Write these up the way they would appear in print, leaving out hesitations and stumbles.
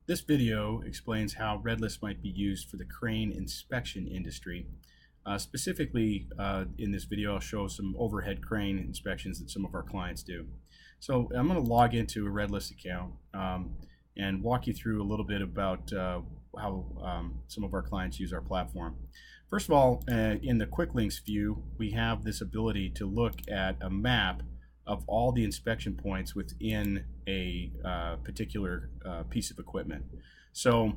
This video explains how RedList might be used for the crane inspection industry. Specifically, in this video, I'll show some overhead crane inspections that some of our clients do. So I'm going to log into a RedList account and walk you through a little bit about how some of our clients use our platform. First of all, in the Quick Links view, we have this ability to look at a map of all the inspection points within a particular piece of equipment. So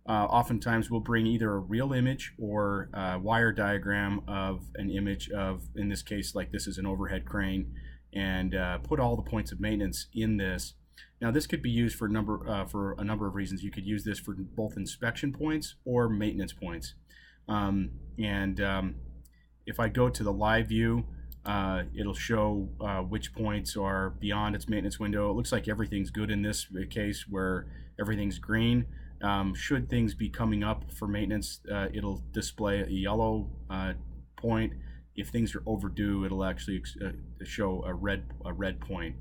oftentimes we'll bring either a real image or a wire diagram of an image of, in this case, like this is an overhead crane, and put all the points of maintenance in this. Now this could be used for a number of reasons. You could use this for both inspection points or maintenance points. If I go to the live view, it'll show which points are beyond its maintenance window. It looks like everything's good in this case where everything's green. Should things be coming up for maintenance, it'll display a yellow point. If things are overdue, it'll actually show a red point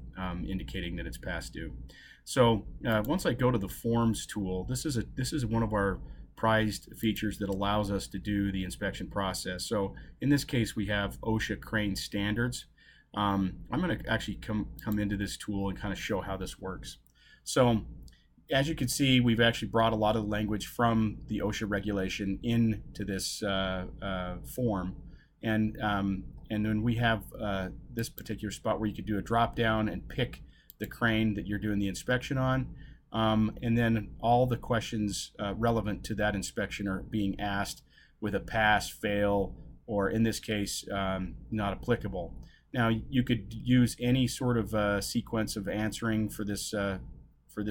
indicating that it's past due. So once I go to the Forms tool, this is one of our prized features that allows us to do the inspection process. So in this case, we have OSHA crane standards. I'm going to actually come into this tool and kind of show how this works. So as you can see, we've actually brought a lot of the language from the OSHA regulation into this form. And then we have this particular spot where you could do a drop down and pick the crane that you're doing the inspection on. And then all the questions relevant to that inspection are being asked with a pass, fail, or in this case, not applicable. Now you could use any sort of sequence of answering for this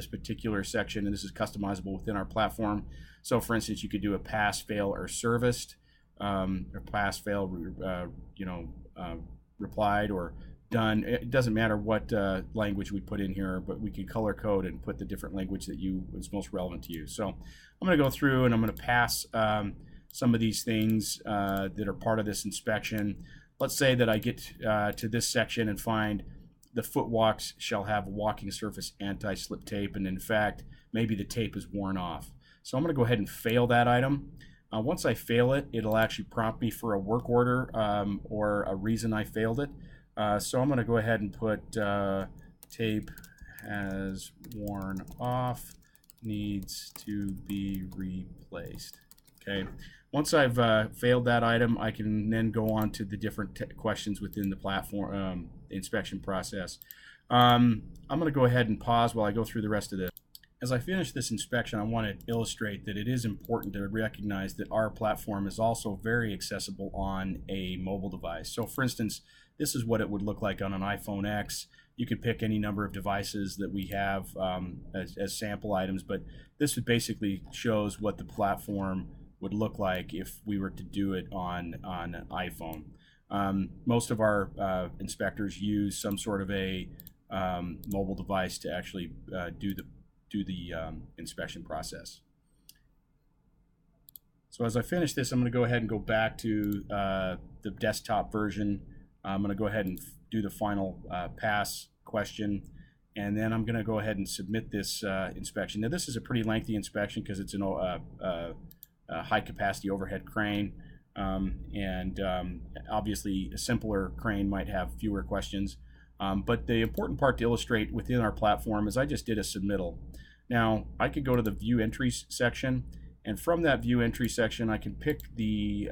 particular section, and this is customizable within our platform. So for instance, you could do a pass, fail, or serviced, or pass, fail, replied, or done. It doesn't matter what language we put in here, but we can color code and put the different language that is most relevant to you. So I'm going to go through and I'm going to pass some of these things that are part of this inspection. Let's say that I get to this section and find the footwalks shall have walking surface anti-slip tape, and in fact maybe the tape is worn off. So I'm going to go ahead and fail that item. Once I fail it, it'll actually prompt me for a work order or a reason I failed it. So I'm going to go ahead and put tape has worn off, needs to be replaced. Okay. Once I've failed that item, I can then go on to the different questions within the platform inspection process. I'm going to go ahead and pause while I go through the rest of this. As I finish this inspection, I want to illustrate that it is important to recognize that our platform is also very accessible on a mobile device. So for instance, this is what it would look like on an iPhone X. You could pick any number of devices that we have as sample items, but this basically shows what the platform would look like if we were to do it on an iPhone. Most of our inspectors use some sort of a mobile device to actually do the inspection process. So as I finish this, I'm going to go ahead and go back to the desktop version. I'm going to go ahead and do the final pass question, and then I'm going to go ahead and submit this inspection. Now this is a pretty lengthy inspection because it's a high capacity overhead crane, and obviously a simpler crane might have fewer questions. But the important part to illustrate within our platform is I just did a submittal. Now I could go to the view entries section, and from that view entry section I can pick the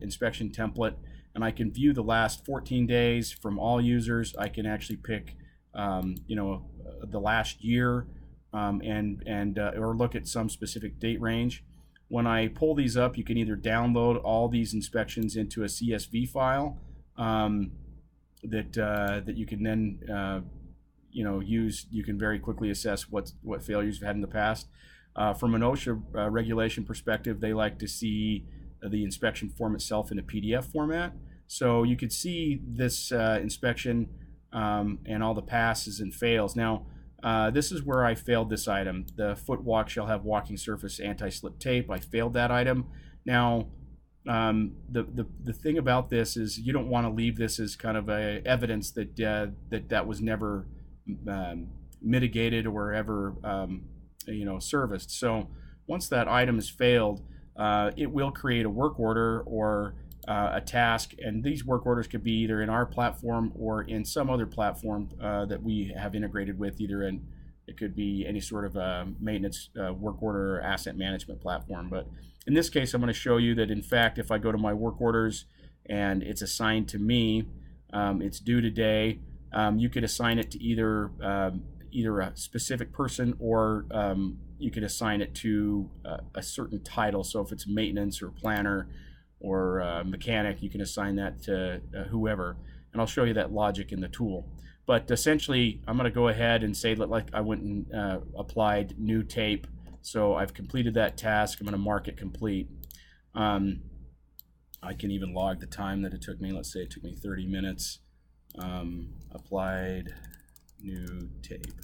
inspection template, and I can view the last 14 days from all users. I can actually pick the last year or look at some specific date range. When I pull these up, you can either download all these inspections into a CSV file that you can then use. You can very quickly assess what failures you've had in the past. From an OSHA regulation perspective, they like to see the inspection form itself in a PDF format. So you could see this inspection and all the passes and fails. Now this is where I failed this item. The footwalk shall have walking surface anti-slip tape. I failed that item. Now the thing about this is you don't want to leave this as kind of a evidence that that was never mitigated or ever serviced. So once that item has failed, it will create a work order or a task, and these work orders could be either in our platform or in some other platform that we have integrated with, it could be any sort of maintenance work order or asset management platform. But in this case, I'm going to show you that, in fact, if I go to my work orders and it's assigned to me, it's due today, you could assign it to either a specific person, or you could assign it to a certain title. So if it's maintenance or planner or mechanic, you can assign that to whoever. And I'll show you that logic in the tool. But essentially, I'm going to go ahead and say that, like, I went and applied new tape. So I've completed that task. I'm going to mark it complete. I can even log the time that it took me. Let's say it took me 30 minutes. Applied new tape.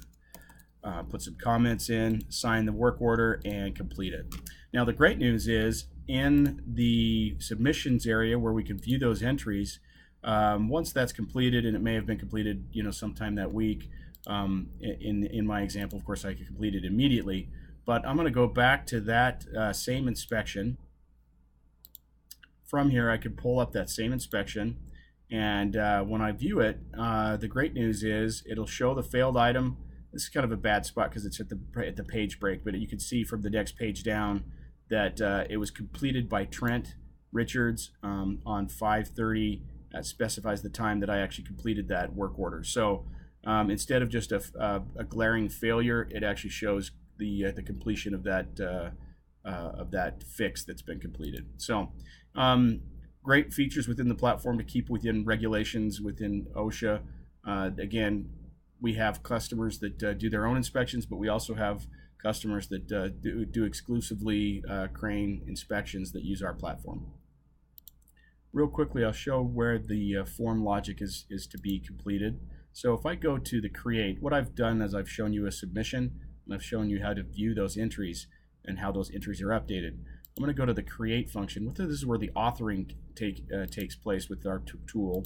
Put some comments in, sign the work order, and complete it. Now the great news is, in the submissions area where we can view those entries, once that's completed, and it may have been completed sometime that week, in my example, of course, I could complete it immediately, but I'm going to go back to that same inspection. From here I could pull up that same inspection, and when I view it, the great news is it'll show the failed item. This is kind of a bad spot because it's at the page break, but you can see from the next page down that it was completed by Trent Richards on 5:30. That specifies the time that I actually completed that work order. So instead of just a glaring failure, it actually shows the completion of that fix that's been completed. So great features within the platform to keep within regulations within OSHA. Again, we have customers that do their own inspections, but we also have customers that do exclusively crane inspections that use our platform. Real quickly, I'll show where the form logic is to be completed. So if I go to the create, what I've done is I've shown you a submission, and I've shown you how to view those entries and how those entries are updated. I'm going to go to the create function. This is where the authoring takes place with our tool.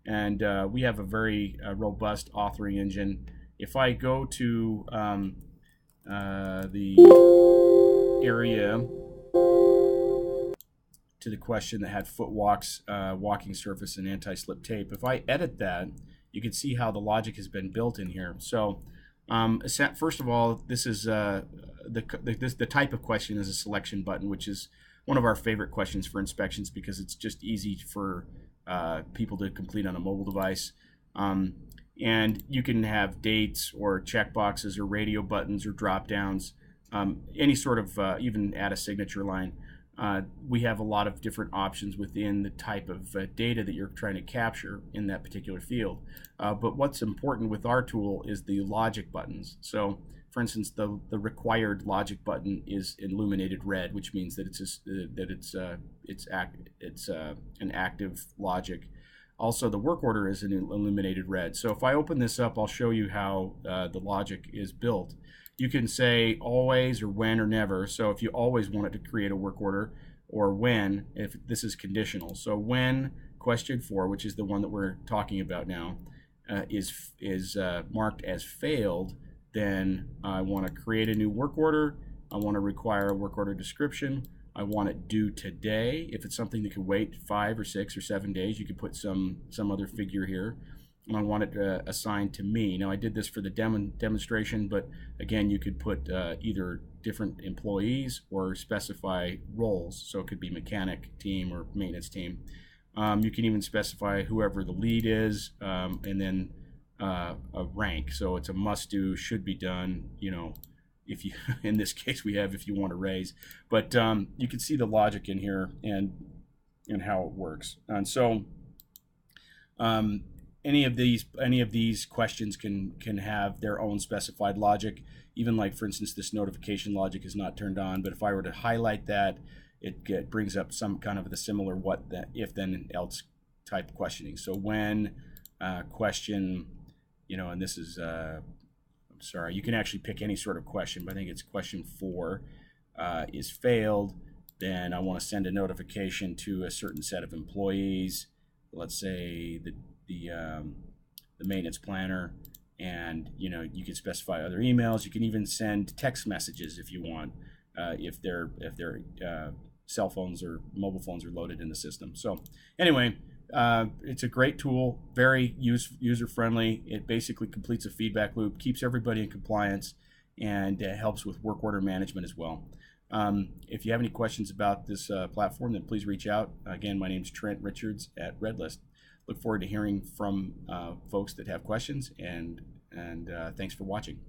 And we have a very robust authoring engine. If I go to the area, to the question that had foot walks, walking surface, and anti-slip tape, if I edit that, you can see how the logic has been built in here. So first of all, this is the type of question is a selection button, which is one of our favorite questions for inspections because it's just easy for people to complete on a mobile device. And you can have dates or checkboxes or radio buttons or drop downs, any sort of, even add a signature line. We have a lot of different options within the type of data that you're trying to capture in that particular field. But what's important with our tool is the logic buttons. So for instance, the required logic button is illuminated red, which means that it's an active logic. Also, the work order is an illuminated red. So if I open this up, I'll show you how the logic is built. You can say always or when or never. So if you always want it to create a work order, or when, if this is conditional. So when question 4, which is the one that we're talking about now, is marked as failed, then I want to create a new work order. I want to require a work order description. I want it due today. If it's something that could wait 5 or 6 or 7 days, you could put some other figure here. And I want it assigned to me. Now I did this for the demonstration, but again, you could put either different employees or specify roles. So it could be mechanic team or maintenance team. You can even specify whoever the lead is, and then a rank. So it's a must do, should be done, if you, in this case we have if you want to raise. But you can see the logic in here and how it works. And so any of these questions can have their own specified logic. Even like, for instance, this notification logic is not turned on, but if I were to highlight that, it brings up some kind of the similar what, that, if, then, and else type questioning. So when question, and this is, I'm sorry, you can actually pick any sort of question, but I think it's question 4 is failed, then I want to send a notification to a certain set of employees. Let's say the maintenance planner, and you can specify other emails. You can even send text messages if you want, if their cell phones or mobile phones are loaded in the system. So anyway, it's a great tool, very user friendly. It basically completes a feedback loop, keeps everybody in compliance, and helps with work order management as well. If you have any questions about this platform, then please reach out. Again, my name is Trent Richards at RedList. Look forward to hearing from folks that have questions, and thanks for watching.